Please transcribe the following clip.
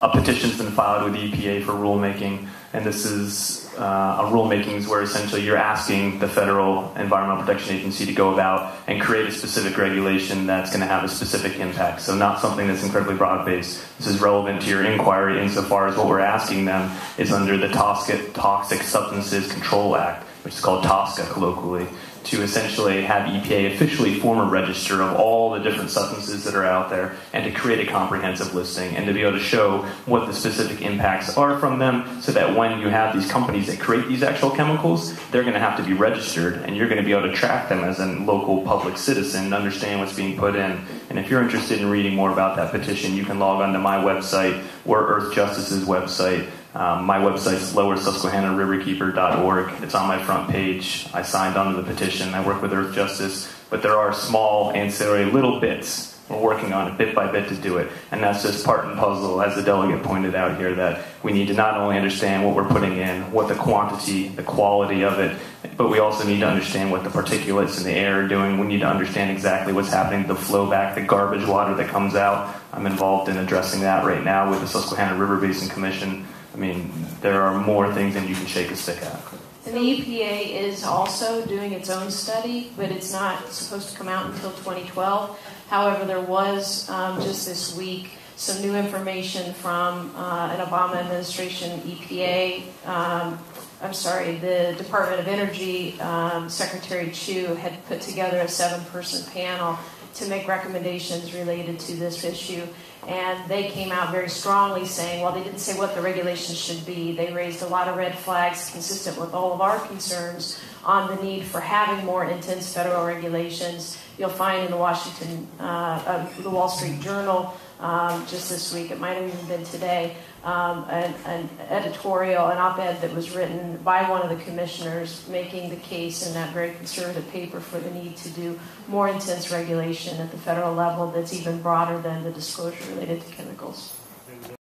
A petition's been filed with the EPA for rulemaking, and this is a rulemaking where essentially you're asking the Federal Environmental Protection Agency to go about and create a specific regulation that's going to have a specific impact. So not something that's incredibly broad-based. This is relevant to your inquiry insofar as what we're asking them is under the Toxic Substances Control Act, which is called TSCA colloquially, to essentially have EPA officially form a register of all the different substances that are out there and to create a comprehensive listing and to be able to show what the specific impacts are from them so that when you have these companies that create these actual chemicals, they're going to have to be registered and you're going to be able to track them as a local public citizen and understand what's being put in. And if you're interested in reading more about that petition, you can log on to my website or Earth Justice's website. My website is lowersusquehannariverkeeper.org. It's on my front page. I signed on to the petition. I work with Earth Justice, but there are small ancillary little bits. We're working on it bit by bit to do it, and that's just part and puzzle, as the delegate pointed out here, that we need to not only understand what we're putting in, what the quantity, the quality of it, but we also need to understand what the particulates in the air are doing. We need to understand exactly what's happening to the flow back, the garbage water that comes out. I'm involved in addressing that right now with the Susquehanna River Basin Commission. I mean, there are more things than you can shake a stick at. And the EPA is also doing its own study, but it's not supposed to come out until 2012. However, there was just this week some new information from an Obama administration EPA. The Department of Energy, Secretary Chu had put together a 7-person panel to make recommendations related to this issue. And they came out very strongly saying, well, they didn't say what the regulations should be. They raised a lot of red flags consistent with all of our concerns on the need for having more intense federal regulations. You'll find in the Wall Street Journal just this week, it might have even been today, an editorial, an op-ed that was written by one of the commissioners making the case in that very conservative paper for the need to do more intense regulation at the federal level that's even broader than the disclosure related to chemicals.